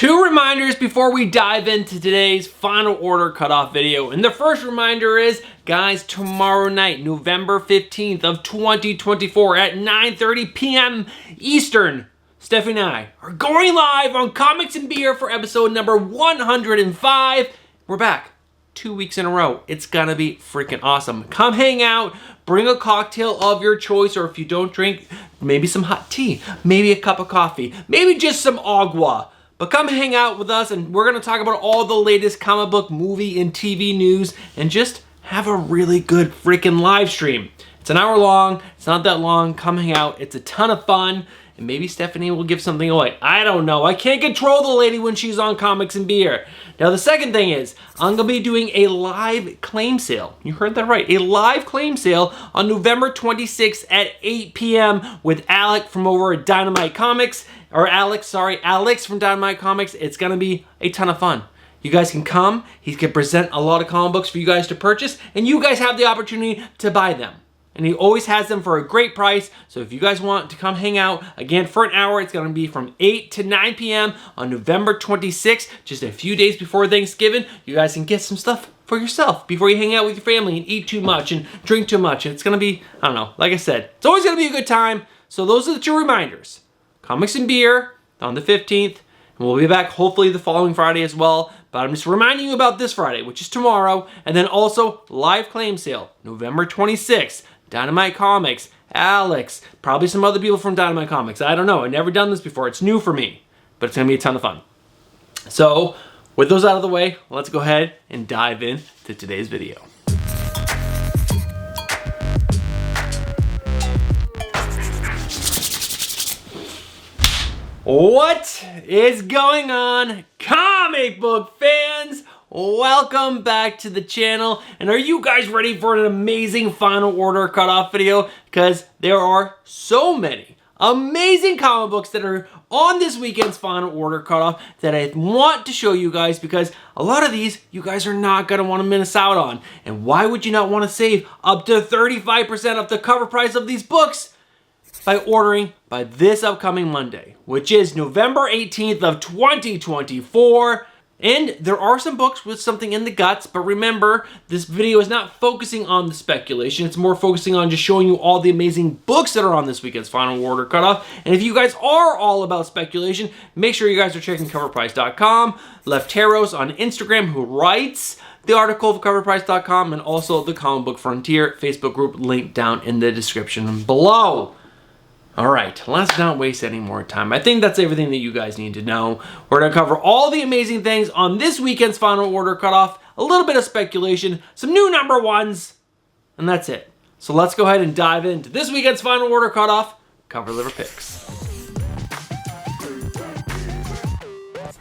Two reminders before we dive into today's final order cutoff video. And the first reminder is, guys, tomorrow night, November 15th of 2024 at 9:30 p.m. Eastern, Stephanie and I are going live on Comics and Beer for episode number 105. We're back 2 weeks in a row. It's gonna be freaking awesome. Come hang out, bring a cocktail of your choice, or if you don't drink, maybe some hot tea, maybe a cup of coffee, maybe just some agua. But come hang out with us, and we're gonna talk about all the latest comic book, movie, and TV news, and just have a really good freaking live stream. It's an hour long, it's not that long. Come hang out, it's a ton of fun, and maybe Stephanie will give something away. I don't know, I can't control the lady when she's on Comics and Beer. Now the second thing is, I'm gonna be doing a live claim sale. You heard that right, a live claim sale on November 26th at 8 p.m. with Alex from over at Dynamite Comics. Alex from Dynamite Comics. It's gonna be a ton of fun. You guys can come, he can present a lot of comic books for you guys to purchase, and you guys have the opportunity to buy them. And he always has them for a great price, so if you guys want to come hang out, again, for an hour, it's gonna be from 8 to 9 p.m. on November 26th, just a few days before Thanksgiving. You guys can get some stuff for yourself before you hang out with your family and eat too much and drink too much. It's gonna be, I don't know, like I said, it's always gonna be a good time. So those are the two reminders. Comics and Beer on the 15th, and we'll be back hopefully the following Friday as well. But I'm just reminding you about this Friday, which is tomorrow, and then also live claim sale, November 26th, Dynamite Comics, Alex, probably some other people from Dynamite Comics. I don't know, I've never done this before, it's new for me, but it's gonna be a ton of fun. So, with those out of the way, let's go ahead and dive into today's video. What is going on, comic book fans? Welcome back to the channel, and are you guys ready for an amazing final order cutoff video? Because there are so many amazing comic books that are on this weekend's final order cutoff that I want to show you guys, because a lot of these you guys are not going to want to miss out on. And why would you not want to save up to 35% of the cover price of these books by ordering by this upcoming Monday, which is November 18th of 2024. And there are some books with something in the guts, but remember, this video is not focusing on the speculation. It's more focusing on just showing you all the amazing books that are on this weekend's final order cutoff. And if you guys are all about speculation, make sure you guys are checking coverprice.com, Lefteros on Instagram, who writes the article for coverprice.com, and also the Comic Book Frontier Facebook group, linked down in the description below. All right, let's not waste any more time. I think that's everything that you guys need to know. We're gonna cover all the amazing things on this weekend's final order cutoff, a little bit of speculation, some new number ones, and that's it. So let's go ahead and dive into this weekend's final order cutoff, cover liver picks.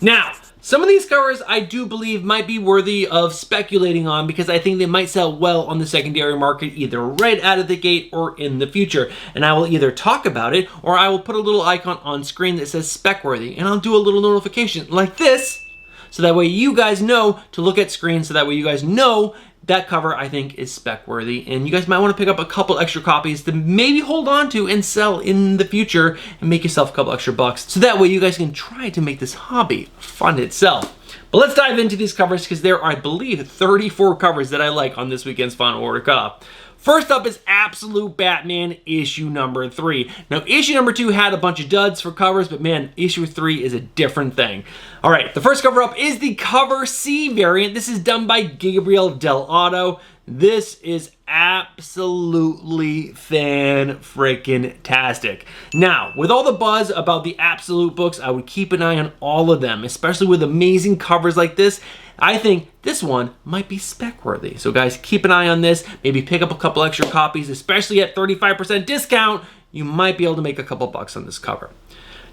Now, some of these covers I do believe might be worthy of speculating on, because I think they might sell well on the secondary market, either right out of the gate or in the future. And I will either talk about it, or I will put a little icon on screen that says spec worthy, and I'll do a little notification like this, so that way you guys know to look at screen, so that way you guys know that cover I think is spec worthy, and you guys might want to pick up a couple extra copies to maybe hold on to and sell in the future and make yourself a couple extra bucks, so that way you guys can try to make this hobby fun itself. But let's dive into these covers, because there are, I believe, 34 covers that I like on this weekend's final order cutoff. First up is Absolute Batman issue number 3. Now, issue number 2 had a bunch of duds for covers, but man, issue 3 is a different thing. All right, the first cover up is the cover C variant. This is done by Gabriel Del Otto. This is absolutely fan-freaking-tastic. Now, with all the buzz about the Absolute books, I would keep an eye on all of them, especially with amazing covers like this. I think this one might be spec worthy. So guys, keep an eye on this. Maybe pick up a couple extra copies, especially at 35% discount. You might be able to make a couple bucks on this cover.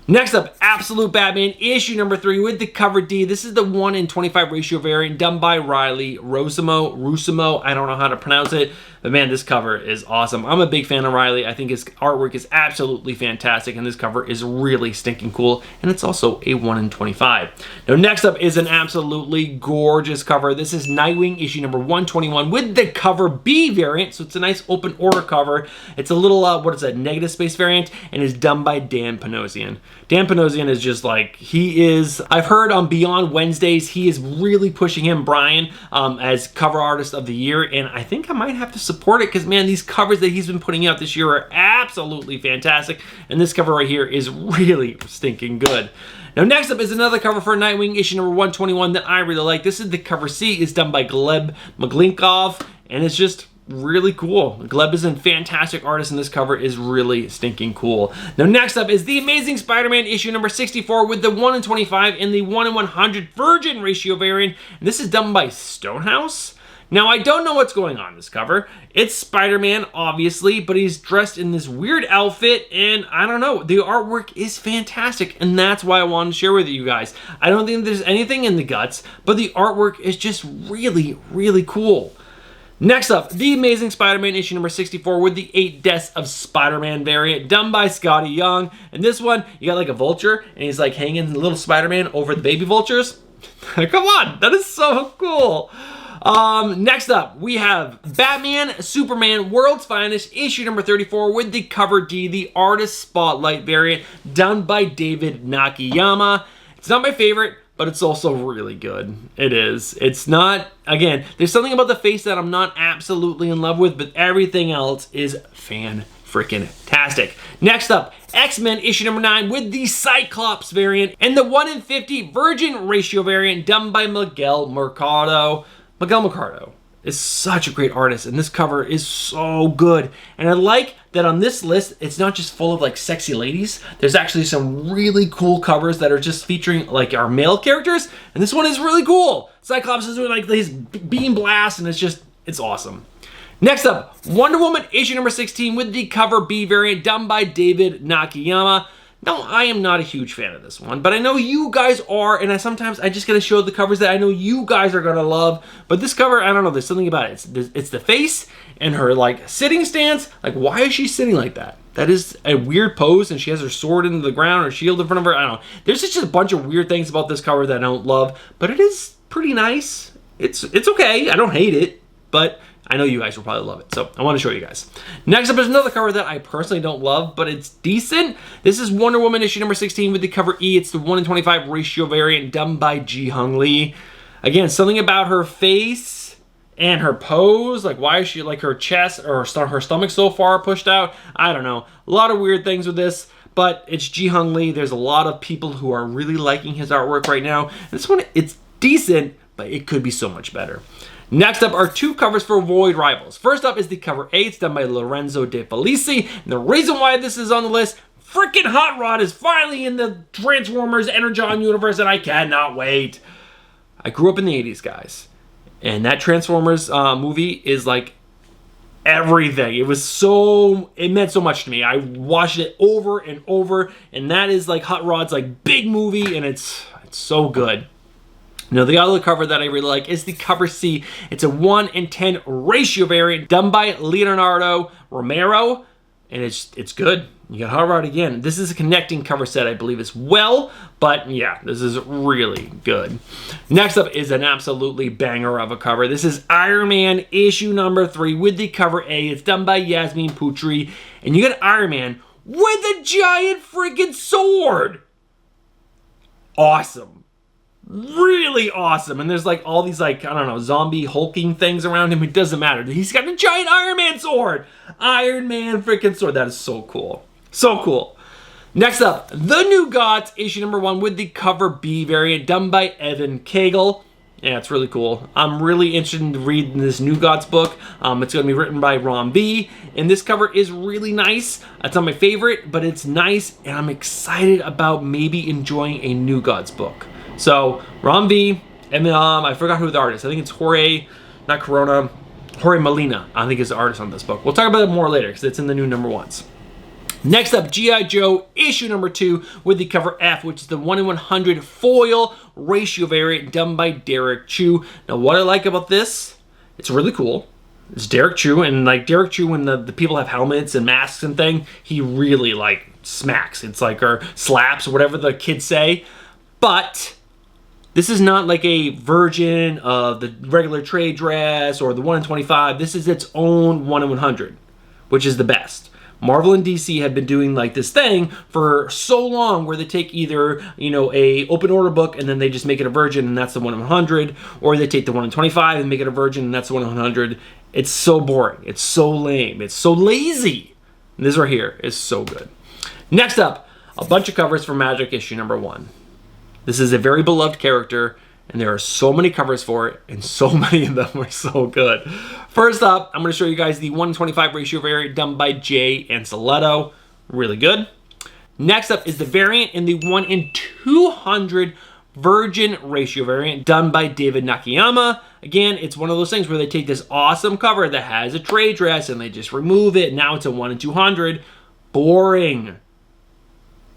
Next up, Absolute Batman issue number 3 with the cover D. This is the 1:25 ratio variant done by Riley Rusimo. I don't know how to pronounce it. But man, this cover is awesome. I'm a big fan of Riley. I think his artwork is absolutely fantastic, and this cover is really stinking cool, and it's also a 1 in 25. Now, next up is an absolutely gorgeous cover. This is Nightwing issue number 121 with the cover B variant, so it's a nice open order cover. It's a little, what is that, negative space variant, and is done by Dan Panosian. Dan Panosian is just like, I've heard on Beyond Wednesdays, he is really pushing him, Brian, as cover artist of the year, and I think I might have to support it because, man, these covers that he's been putting out this year are absolutely fantastic, and this cover right here is really stinking good. Now, next up is another cover for Nightwing issue number 121 that I really like. This is the cover C. It's done by Gleb Maglinkov, and it's just really cool. Gleb is a fantastic artist, and this cover is really stinking cool. Now, next up is The Amazing Spider-Man issue number 64 with the 1 in 25 and the 1 in 100 Virgin ratio variant, and this is done by Stonehouse. Now, I don't know what's going on in this cover. It's Spider-Man, obviously, but he's dressed in this weird outfit, and I don't know. The artwork is fantastic, and that's why I wanted to share with you guys. I don't think there's anything in the guts, but the artwork is just really, really cool. Next up, The Amazing Spider-Man issue number 64 with the 8 Deaths of Spider-Man variant, done by Scotty Young. And this one, you got like a vulture, and he's like hanging little Spider-Man over the baby vultures. Come on, that is so cool. Next up, we have Batman, Superman, World's Finest, issue number 34 with the cover D, the Artist Spotlight variant, done by David Nakayama. It's not my favorite, but it's also really good. It is. It's not, again, there's something about the face that I'm not absolutely in love with, but everything else is fan-freaking-tastic. Next up, X-Men issue number 9 with the Cyclops variant and the 1 in 50 Virgin ratio variant, done by Miguel Mercado. Miguel Mercado is such a great artist, and this cover is so good. And I like that on this list, it's not just full of like sexy ladies. There's actually some really cool covers that are just featuring like our male characters, and this one is really cool. Cyclops is doing like these beam blasts, and it's awesome. Next up, Wonder Woman issue number 16 with the cover B variant, done by David Nakayama. Now, I am not a huge fan of this one, but I know you guys are, and sometimes I just gotta show the covers that I know you guys are gonna love. But this cover, I don't know, there's something about it. It's the face and her like sitting stance. Like, why is she sitting like that? That is a weird pose, and she has her sword into the ground or shield in front of her. I don't know. There's just a bunch of weird things about this cover that I don't love, but it is pretty nice. It's okay. I don't hate it, but I know you guys will probably love it, so I want to show you guys. Next up is another cover that I personally don't love, but it's decent. This is Wonder Woman issue number 16 with the cover E. It's the 1 in 25 ratio variant, done by Ji-Hung Lee. Again, something about her face and her pose, like why is she like her chest or her stomach so far pushed out? I don't know. A lot of weird things with this, but it's Ji-Hung Lee. There's a lot of people who are really liking his artwork right now. This one, it's decent, but it could be so much better. Next up are 2 covers for Void Rivals. First up is the cover A. It's done by Lorenzo De Felici. And the reason why this is on the list, freaking Hot Rod is finally in the Transformers Energon universe, and I cannot wait. I grew up in the 80s, guys. And that Transformers movie is like everything. It meant so much to me. I watched it over and over, and that is like Hot Rod's like big movie, and it's so good. Now, the other cover that I really like is the cover C. It's a 1 in 10 ratio variant, done by Leonardo Romero, and it's good. You got Hot Rod again. This is a connecting cover set, I believe, as well, but yeah, this is really good. Next up is an absolutely banger of a cover. This is Iron Man issue number 3 with the cover A. It's done by Yasmin Putri, and you got Iron Man with a giant freaking sword. Awesome. Really awesome. And there's like all these like, I don't know, zombie hulking things around him. It doesn't matter. He's got a giant Iron Man sword. Iron Man freaking sword. That is so cool. So cool. Next up, The New Gods issue number 1 with the cover B variant, done by Evan Cagle. Yeah, it's really cool. I'm really interested in reading this New Gods book. It's going to be written by Ron B. And this cover is really nice. It's not my favorite, but it's nice. And I'm excited about maybe enjoying a New Gods book. So, Ron B, and I forgot who the artist. I think it's Jorge Molina, I think is the artist on this book. We'll talk about it more later because it's in the new number 1s. Next up, G.I. Joe issue number 2 with the cover F, which is the 1 in 100 foil ratio variant, done by Derek Chu. Now, what I like about this, it's really cool. It's Derek Chew, and like Derek Chew, when the people have helmets and masks and thing, he really like smacks. It's like, or slaps, or whatever the kids say. But this is not like a version of the regular trade dress or the 1 in 25. This is its own 1 in 100, which is the best. Marvel and DC have been doing like this thing for so long where they take either, you know, a open order book and then they just make it a virgin and that's the 1 in 100, or they take the 1 in 25 and make it a virgin and that's the 1 in 100. It's so boring. It's so lame. It's so lazy. And this right here is so good. Next up, a bunch of covers for Magic issue number 1. This is a very beloved character, and there are so many covers for it, and so many of them are so good. First up, I'm going to show you guys the 1 in 25 ratio variant done by Jay Anceletto. Really good. Next up is the variant in the 1 in 200 Virgin ratio variant done by David Nakayama. Again, it's one of those things where they take this awesome cover that has a trade dress and they just remove it. Now it's a 1 in 200. Boring.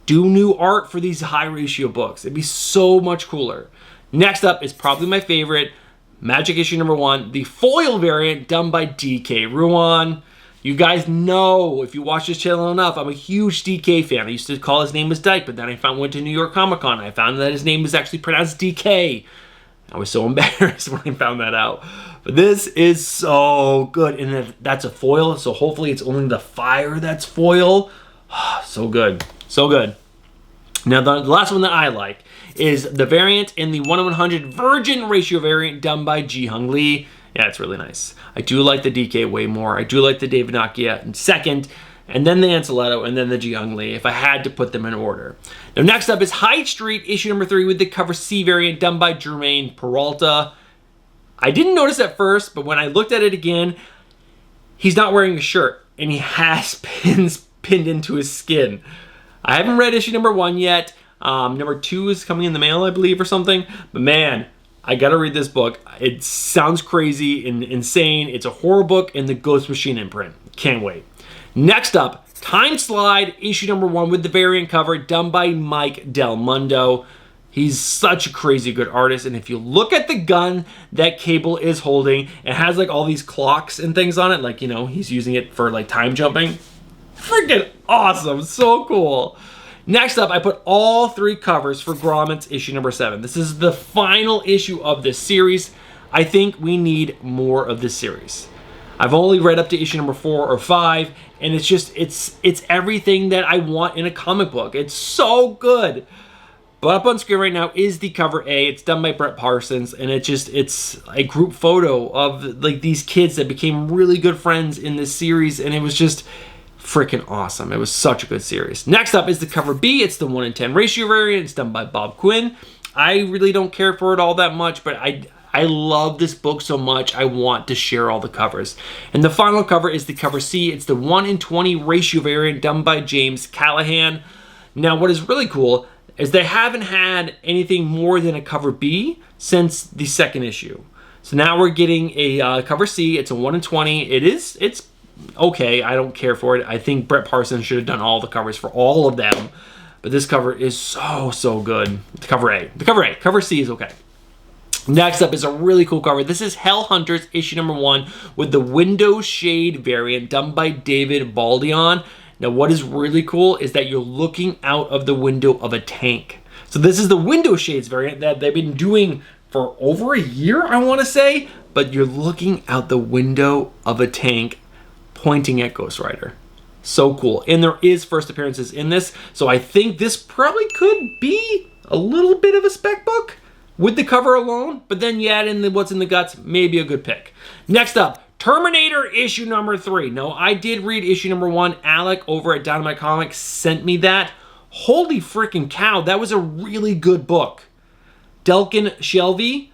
Do new art for these high ratio books. It'd be so much cooler. Next up is probably my favorite, Magic issue number 1, the foil variant done by DK Ruan. You guys know, if you watch this channel enough, I'm a huge DK fan. I used to call his name as Dyke, but then I went to New York Comic Con. I found that his name was actually pronounced DK. I was so embarrassed when I found that out. But this is so good. And that's a foil, so hopefully it's only the fire that's foil. So good. So good. Now, the last one that I like is the variant in the 1 in 100 Virgin ratio variant done by Ji-Hung Lee. Yeah, it's really nice. I do like the DK way more. I do like the David Nakia in second, and then the Anceletto, and then the Ji-Hung Lee, if I had to put them in order. Now, next up is Hyde Street, issue number 3, with the cover C variant done by Jermaine Peralta. I didn't notice at first, but when I looked at it again, he's not wearing a shirt, and he has pins pinned into his skin. I haven't read issue number 1 yet. Number 2 is coming in the mail, I believe, or something. But man, I gotta read this book. It sounds crazy and insane. It's a horror book in the Ghost Machine imprint. Can't wait. Next up, Time Slide, issue number 1 with the variant cover done by Mike Del Mundo. He's such a crazy good artist, and if you look at the gun that Cable is holding, it has like all these clocks and things on it, like, you know, he's using it for like time jumping. Freaking awesome, so cool. Next up, I put all 3 covers for Grommets issue number 7. This is the final issue of this series. I think we need more of this series. I've only read up to issue number 4 or 5, and it's just, it's everything that I want in a comic book. It's so good. But up on screen right now is the cover A. It's done by Brett Parsons, and it's a group photo of like these kids that became really good friends in this series, and it was just freaking awesome. It was such a good series. Next up is the cover B. It's the 1 in 10 ratio variant. It's done by Bob Quinn. I really don't care for it all that much, but I love this book so much, I want to share all the covers. And the final cover is the cover C. It's the 1 in 20 ratio variant done by James Callahan. Now, what is really cool is they haven't had anything more than a cover B since the 2nd issue. So now we're getting a cover C. It's a 1 in 20. It's okay, I don't care for it. I think Brett Parsons should have done all the covers for all of them. But this cover is so good. The cover A. The cover A. Cover C is okay. Next up is a really cool cover. This is Hell Hunters issue number 1 with the window shade variant done by David Baldion. Now, what is really cool is that you're looking out of the window of a tank. So this is the window shades variant that they've been doing for over a year, I want to say. But you're looking out the window of a tank pointing at Ghost Rider. So cool. And there is first appearances in this, so I think this probably could be a little bit of a spec book with the cover alone, but then you add in the what's in the guts, maybe a good pick. Next up, Terminator issue number 3. No, I did read issue number 1. Alec over at Dynamite Comics sent me that. Holy freaking cow, that was a really good book. Delkin Shelby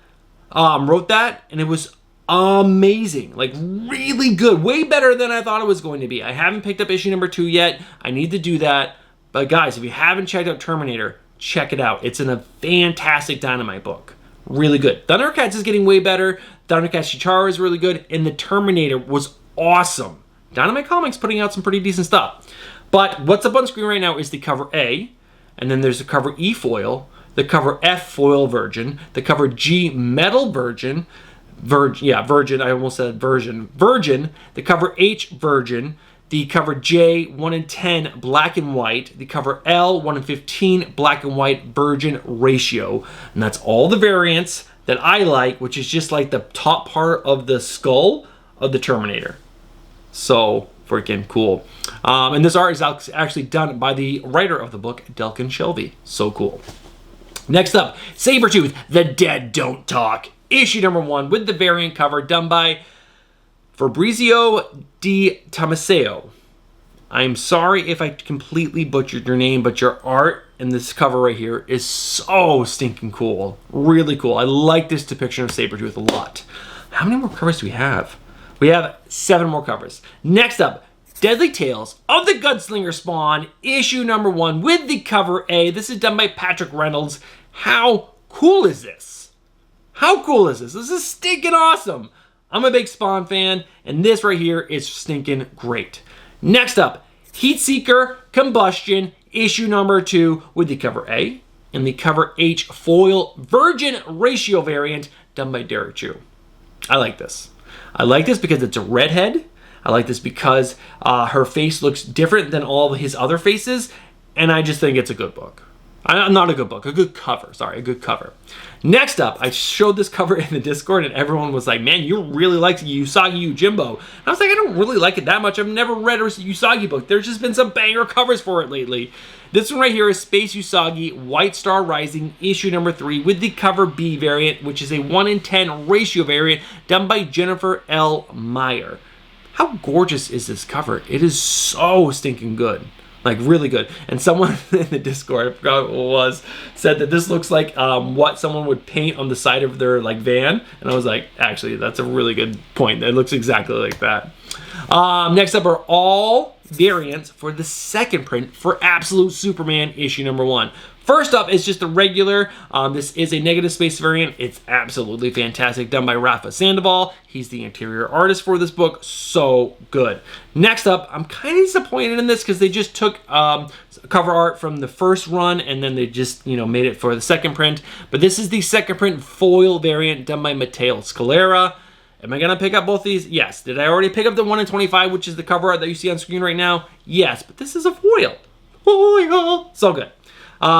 wrote that, and it was amazing, like really good, way better than I thought it was going to be. I haven't picked up issue number 2 yet. I need to do that. But guys, if you haven't checked out Terminator, check it out. It's in a fantastic Dynamite book. Really good. Thundercats is getting way better. Thundercats Chikara is really good, and the Terminator was awesome. Dynamite Comics putting out some pretty decent stuff. But what's up on screen right now is the cover A, and then there's the cover E foil, the cover F foil version, the cover G metal version, Virgin, I almost said version. Virgin, the cover H, Virgin, the cover J, 1 in 10, black and white, the cover L, 1 in 15, black and white, Virgin ratio. And that's all the variants that I like, which is just like the top part of the skull of the Terminator. So freaking cool. And this art is actually done by the writer of the book, Delkin Shelby. So cool. Next up, Sabretooth, The Dead Don't Talk. Issue number 1 with the variant cover done by Fabrizio Di Tomaseo. I'm sorry if I completely butchered your name, but your art in this cover right here is so stinking cool. Really cool. I like this depiction of Sabretooth a lot. How many more covers do we have? We have 7 more covers. Next up, Deadly Tales of the Gunslinger Spawn, issue number 1 with the cover A. This is done by Patrick Reynolds. How cool is this? How cool is this? This is stinking awesome. I'm a big Spawn fan, and this right here is stinking great. Next up, Heatseeker Combustion, issue number 2 with the cover A and the cover H foil Virgin ratio variant done by Derek Chu. I like this. I like this because it's a redhead. I like this because her face looks different than all of his other faces, and I just think it's a good book. Not a good book, a good cover. Sorry, a good cover. Next up, I showed this cover in the Discord, and everyone was like, man, you really like Usagi Yojimbo. And I was like, I don't really like it that much. I've never read a Usagi book. There's just been some banger covers for it lately. This one right here is Space Usagi White Star Rising, issue number 3, with the cover B variant, which is a 1 in 10 ratio variant done by Jennifer L. Meyer. How gorgeous is this cover? It is so stinking good. Like, really good. And someone in the Discord, I forgot what it was, said that this looks like what someone would paint on the side of their like van. And I was like, actually, that's a really good point. It looks exactly like that. Next up are all variants for the second print for Absolute Superman issue number 1. First up is just the regular. This is a negative space variant. It's absolutely fantastic, done by Rafa Sandoval. He's the interior artist for this book. So good. Next up, I'm kind of disappointed in this because they just took cover art from the first run and then they just, made it for the second print. But this is the second print foil variant done by Matteo Scalera. Am I gonna pick up both these? Yes. Did I already pick up the 1 in 25, which is the cover art that you see on screen right now? Yes, but this is a foil. Foil. So good.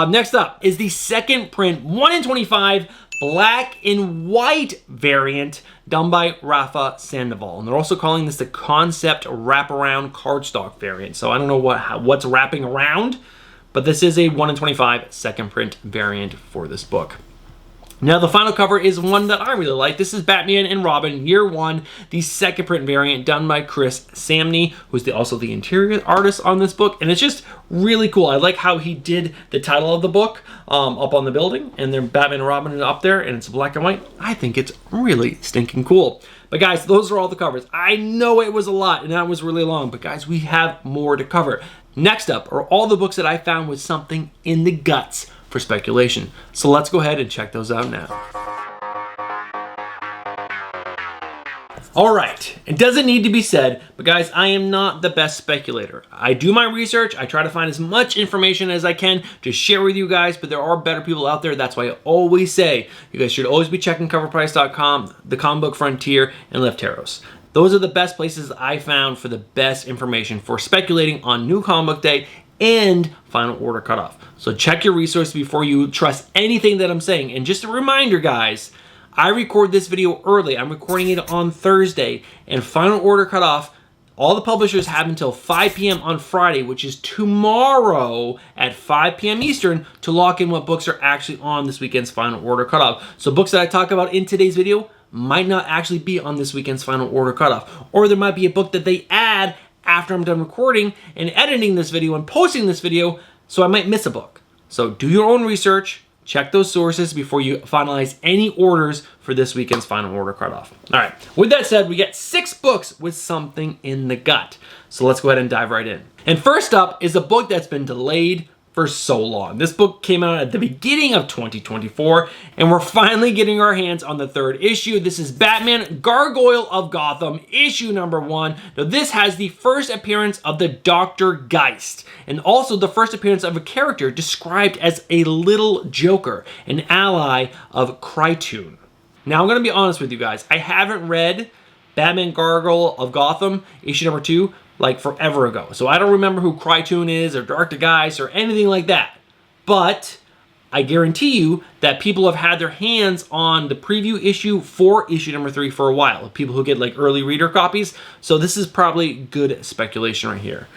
Next up is the second print 1 in 25 black and white variant done by Rafa Sandoval. And they're also calling this the concept wraparound cardstock variant. So I don't know what's wrapping around, but this is a 1 in 25 second print variant for this book. Now the final cover is one that I really like. This is Batman and Robin Year 1, the second print variant done by Chris Samney, who's also the interior artist on this book, and it's just really cool. I like how he did the title of the book up on the building, and then Batman and Robin up there, and it's black and white. I think it's really stinking cool. But guys, those are all the covers. I know it was a lot, and that was really long, but guys, we have more to cover. Next up are all the books that I found with something in the guts for speculation. So let's go ahead and check those out now. All right, it doesn't need to be said, but guys, I am not the best speculator. I do my research, I try to find as much information as I can to share with you guys, but there are better people out there. That's why I always say, you guys should always be checking coverprice.com, the Comic Book Frontier, and Lefteros. Those are the best places I found for the best information for speculating on New Comic Book Day and Final Order Cutoff. So check your resources before you trust anything that I'm saying. And just a reminder, guys, I record this video early. I'm recording it on Thursday, and Final Order Cutoff, all the publishers have until 5 p.m. on Friday, which is tomorrow at 5 p.m. Eastern, to lock in what books are actually on this weekend's Final Order Cutoff. So books that I talk about in today's video might not actually be on this weekend's Final Order Cutoff. Or there might be a book that they add after I'm done recording and editing this video and posting this video, so I might miss a book. So do your own research, check those sources before you finalize any orders for this weekend's Final Order Cutoff. All right, with that said, we get 6 books with something in the gut. So let's go ahead and dive right in. And first up is a book that's been delayed for so long. This book came out at the beginning of 2024, and we're finally getting our hands on the 3rd issue. This is Batman Gargoyle of Gotham, issue number 1. Now this has the first appearance of the Dr. Geist, and also the first appearance of a character described as a little Joker, an ally of Krytoon. Now, I'm going to be honest with you guys. I haven't read Batman Gargoyle of Gotham, issue number 2, like forever ago. So I don't remember who Krytoon is or Dr. Geist or anything like that. But I guarantee you that people have had their hands on the preview issue for issue number 3 for a while. People who get like early reader copies. So this is probably good speculation right here.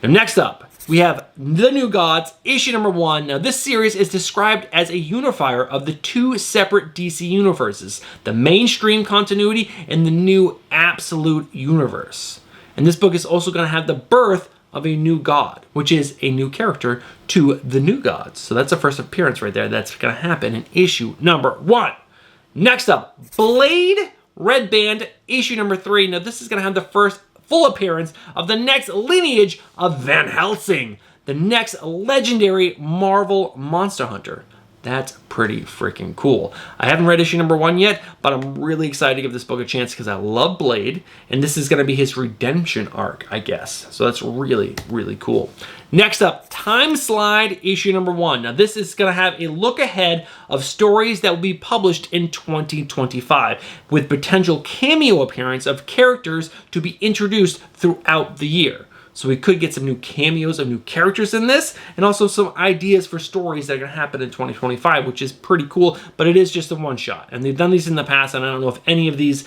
Now, next up, we have The New Gods, issue number 1. Now, this series is described as a unifier of the 2 separate DC universes, the mainstream continuity and the new absolute universe. And this book is also going to have the birth of a new god, which is a new character to the New Gods. So that's the first appearance right there. That's going to happen in issue number 1. Next up, Blade Red Band, issue number 3. Now, this is going to have the first full appearance of the next lineage of Van Helsing, the next legendary Marvel monster hunter. That's pretty freaking cool. I haven't read issue number 1 yet, but I'm really excited to give this book a chance because I love Blade, and this is going to be his redemption arc, I guess. So that's really, really cool. Next up, Time Slide, issue number 1. Now, this is going to have a look ahead of stories that will be published in 2025, with potential cameo appearance of characters to be introduced throughout the year. So we could get some new cameos of new characters in this, and also some ideas for stories that are going to happen in 2025, which is pretty cool, but it is just a one-shot. And they've done these in the past, and I don't know if any of these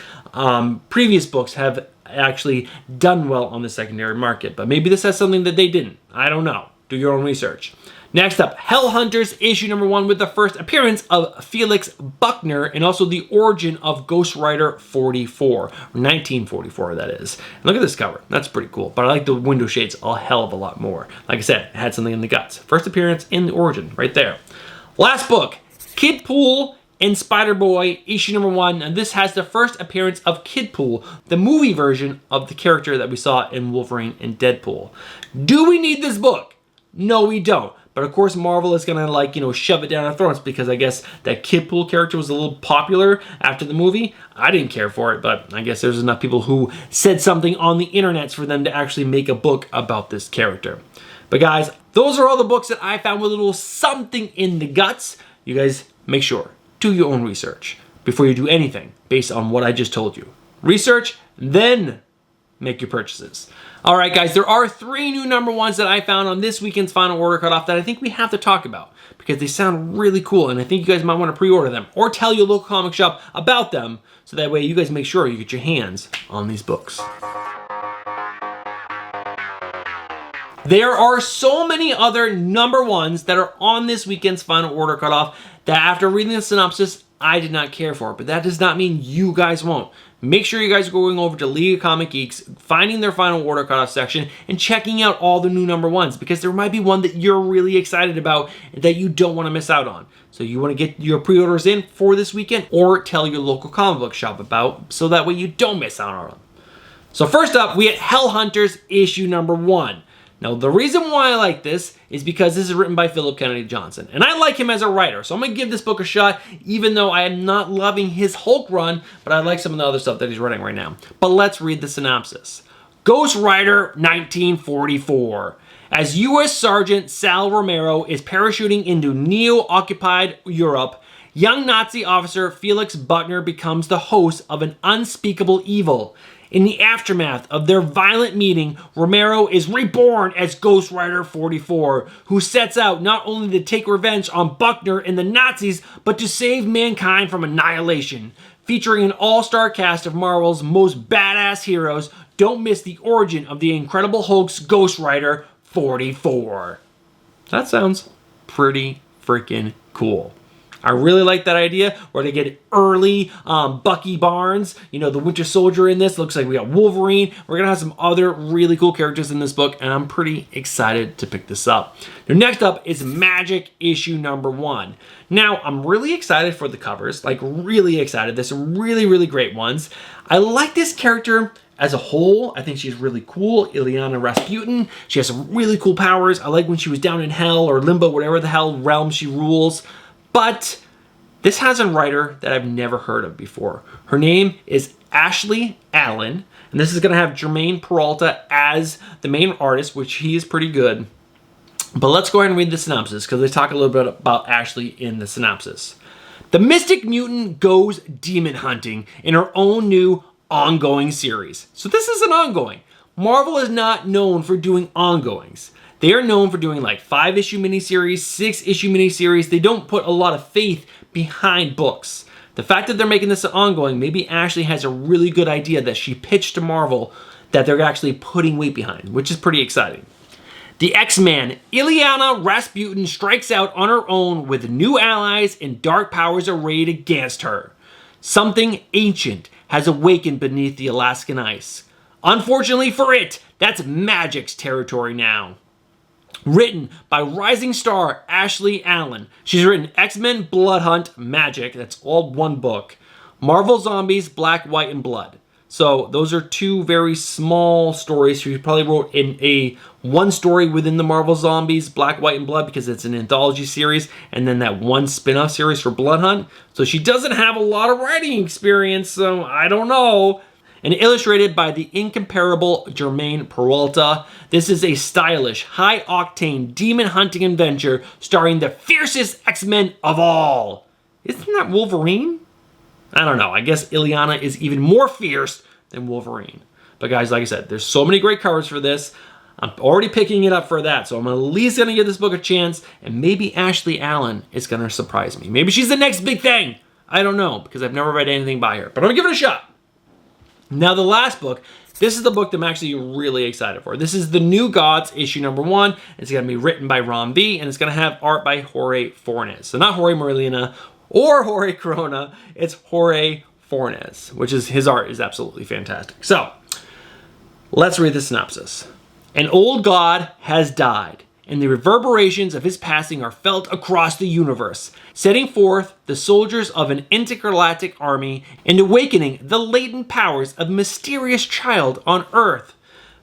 previous books have actually done well on the secondary market. But maybe this has something that they didn't. I don't know. Do your own research. Next up, Hell Hunters, issue number 1, with the first appearance of Felix Buckner and also the origin of Ghost Rider 44, or 1944 that is. And look at this cover. That's pretty cool, but I like the window shades a hell of a lot more. Like I said, it had something in the guts. First appearance in the origin, right there. Last book, Kidpool and Spider-Boy, issue number 1, and this has the first appearance of Kidpool, the movie version of the character that we saw in Wolverine and Deadpool. Do we need this book? No, we don't. But of course, Marvel is gonna, like, shove it down our throats because I guess that Kidpool character was a little popular after the movie. I didn't care for it, but I guess there's enough people who said something on the internet for them to actually make a book about this character. But guys, those are all the books that I found with a little something in the guts. You guys make sure, do your own research before you do anything based on what I just told you. Research, then make your purchases. All right, guys, there are 3 new number 1s that I found on this weekend's final order cutoff that I think we have to talk about because they sound really cool, and I think you guys might want to pre-order them or tell your local comic shop about them so that way you guys make sure you get your hands on these books. There are so many other number 1s that are on this weekend's final order cutoff that after reading the synopsis, I did not care for, but that does not mean you guys won't. Make sure you guys are going over to League of Comic Geeks, finding their final order cutoff section, and checking out all the new number 1s because there might be one that you're really excited about that you don't want to miss out on. So you want to get your pre-orders in for this weekend or tell your local comic book shop about so that way you don't miss out on them. So first up, we have Hell Hunters issue number 1. Now, the reason why I like this is because this is written by Philip Kennedy Johnson, and I like him as a writer, so I'm going to give this book a shot, even though I am not loving his Hulk run, but I like some of the other stuff that he's writing right now. But let's read the synopsis. Ghost Rider 1944. As U.S. Sergeant Sal Romero is parachuting into neo-occupied Europe, young Nazi officer Felix Buckner becomes the host of an unspeakable evil. In the aftermath of their violent meeting, Romero is reborn as Ghost Rider 44, who sets out not only to take revenge on Buckner and the Nazis, but to save mankind from annihilation. Featuring an all-star cast of Marvel's most badass heroes, don't miss the origin of the Incredible Hulk's Ghost Rider 44. That sounds pretty freaking cool. I really like that idea where they get early Bucky Barnes, the Winter Soldier in this. Looks like we got Wolverine. We're going to have some other really cool characters in this book, and I'm pretty excited to pick this up. Now, next up is Magic issue number 1. Now, I'm really excited for the covers, like really excited. There's some really, really great ones. I like this character as a whole. I think she's really cool. Ilyana Rasputin. She has some really cool powers. I like when she was down in hell or limbo, whatever the hell realm she rules. But this has a writer that I've never heard of before. Her name is Ashley Allen, and this is going to have Jermaine Peralta as the main artist, which he is pretty good. But let's go ahead and read the synopsis because they talk a little bit about Ashley in the synopsis. The Mystic Mutant goes demon hunting in her own new ongoing series. So this is an ongoing. Marvel is not known for doing ongoings. They are known for doing like 5-issue miniseries, 6-issue miniseries. They don't put a lot of faith behind books. The fact that they're making this an ongoing, maybe Ashley has a really good idea that she pitched to Marvel that they're actually putting weight behind, which is pretty exciting. The X-Men, Illyana Rasputin strikes out on her own with new allies and dark powers arrayed against her. Something ancient has awakened beneath the Alaskan ice. Unfortunately for it, that's Magic's territory now. Written by rising star Ashley Allen. She's written X-Men, Blood Hunt, Magic, that's all one book. Marvel Zombies, Black, White, and Blood. So those are two very small stories. She probably wrote in one story within the Marvel Zombies, Black, White, and Blood, because it's an anthology series, and then that one spin-off series for Blood Hunt. So she doesn't have a lot of writing experience, so I don't know. And illustrated by the incomparable Germaine Peralta. This is a stylish, high-octane demon hunting adventure starring the fiercest X-Men of all. Isn't that Wolverine? I don't know. I guess Illyana is even more fierce than Wolverine. But guys, like I said, there's so many great covers for this. I'm already picking it up for that, so I'm at least going to give this book a chance, and maybe Ashley Allen is going to surprise me. Maybe she's the next big thing. I don't know, because I've never read anything by her, but I'm going to give it a shot. Now, the last book, this is the book that I'm actually really excited for. This is The New Gods, issue number 1. It's going to be written by Ron B, and it's going to have art by Jorge Fornes. So not Jorge Molina or Jorge Corona, it's Jorge Fornes, which is, his art is absolutely fantastic. So, let's read the synopsis. An old god has died, and the reverberations of his passing are felt across the universe, setting forth the soldiers of an intergalactic army and awakening the latent powers of a mysterious child on Earth.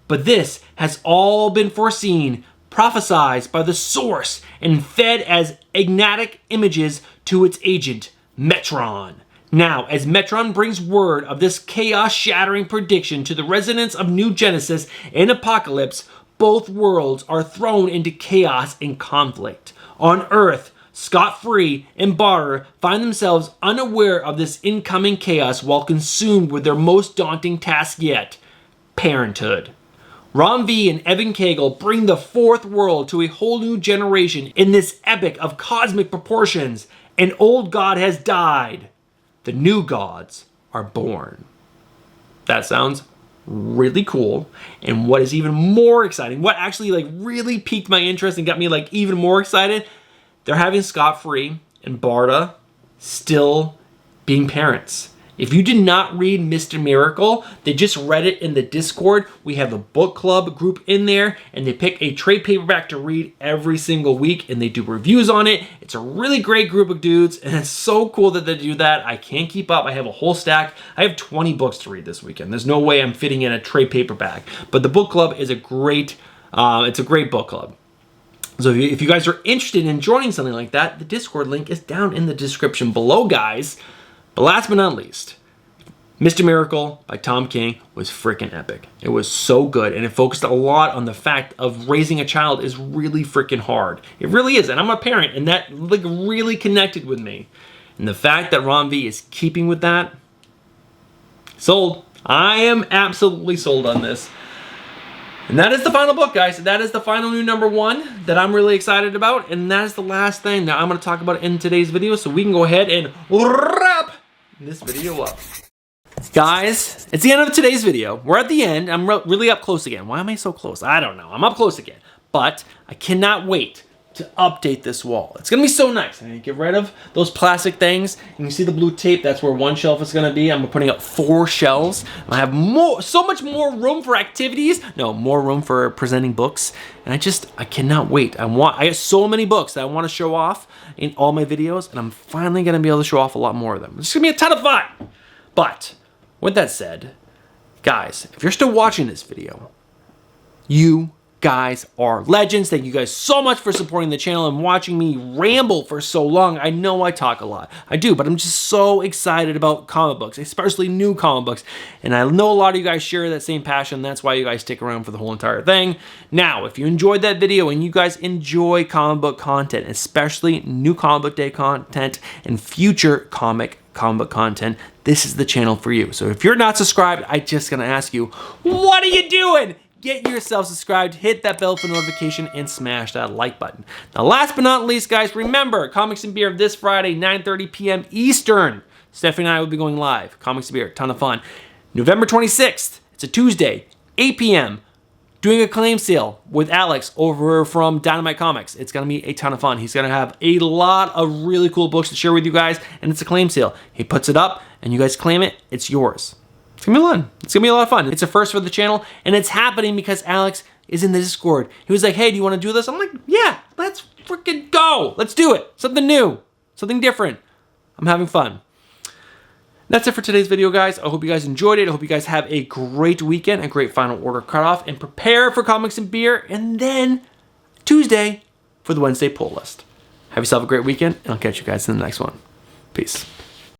But this has all been foreseen, prophesied by the source, and fed as enigmatic images to its agent, Metron. Now, as Metron brings word of this chaos-shattering prediction to the residents of New Genesis and Apocalypse, both worlds are thrown into chaos and conflict. On Earth, Scott-Free and Barter find themselves unaware of this incoming chaos while consumed with their most daunting task yet, parenthood. Ron V and Evan Cagle bring the fourth world to a whole new generation in this epic of cosmic proportions. An old god has died. The new gods are born. That sounds really cool. And what is even more exciting, what actually like really piqued my interest and got me like even more excited, they're having Scott-Free and Barta still being parents. If you did not read Mr. Miracle, they just read it in the Discord. We have a book club group in there, and they pick a trade paperback to read every single week, and they do reviews on it. It's a really great group of dudes, and it's so cool that they do that. I can't keep up. I have a whole stack. I have 20 books to read this weekend. There's no way I'm fitting in a trade paperback. But the book club is a great, it's a great book club. So if you guys are interested in joining something like that, the Discord link is down in the description below, guys. But last but not least, Mr. Miracle by Tom King was freaking epic. It was so good, and it focused a lot on the fact of raising a child is really freaking hard. It really is, and I'm a parent, and that like really connected with me. And the fact that Ron V is keeping with that, sold. I am absolutely sold on this. And that is the final book, guys. That is the final new number 1 that I'm really excited about, and that is the last thing that I'm going to talk about in today's video, so we can go ahead and wrap this video up. Guys, it's the end of today's video. We're at the end. I'm really up close again. Why am I so close? I don't know. I'm up close again. But I cannot wait to update this wall. It's going to be so nice. I'm going to get rid of those plastic things. And you see the blue tape? That's where one shelf is going to be. I'm putting up 4 shelves. I have so much more room for activities. No, more room for presenting books. And I cannot wait. I have so many books that I want to show off in all my videos. And I'm finally going to be able to show off a lot more of them. It's going to be a ton of fun. But with that said, guys, if you're still watching this video, you guys are legends. Thank you guys so much for supporting the channel and watching me ramble for so long. I know I talk a lot. I do, but I'm just so excited about comic books, especially new comic books. And I know a lot of you guys share that same passion. That's why you guys stick around for the whole entire thing. Now, if you enjoyed that video and you guys enjoy comic book content, especially new comic book day content and future comic book content, this is the channel for you. So if you're not subscribed, I'm just gonna ask you, what are you doing? Get yourself subscribed, hit that bell for notification, and smash that like button. Now, last but not least, guys, remember, Comics and Beer this Friday, 9:30 p.m. Eastern. Stephanie and I will be going live. Comics and Beer, ton of fun. November 26th, it's a Tuesday, 8 p.m., doing a claim sale with Alex over from Dynamite Comics. It's gonna be a ton of fun. He's gonna have a lot of really cool books to share with you guys, and it's a claim sale. He puts it up, and you guys claim it, it's yours. It's gonna be fun. It's gonna be a lot of fun. It's a first for the channel, and it's happening because Alex is in the Discord. He was like, hey, do you wanna do this? I'm like, yeah, let's freaking go. Let's do it. Something new, something different. I'm having fun. That's it for today's video, guys. I hope you guys enjoyed it. I hope you guys have a great weekend, a great final order cutoff, and prepare for Comics and Beer, and then Tuesday for the Wednesday pull list. Have yourself a great weekend, and I'll catch you guys in the next one. Peace.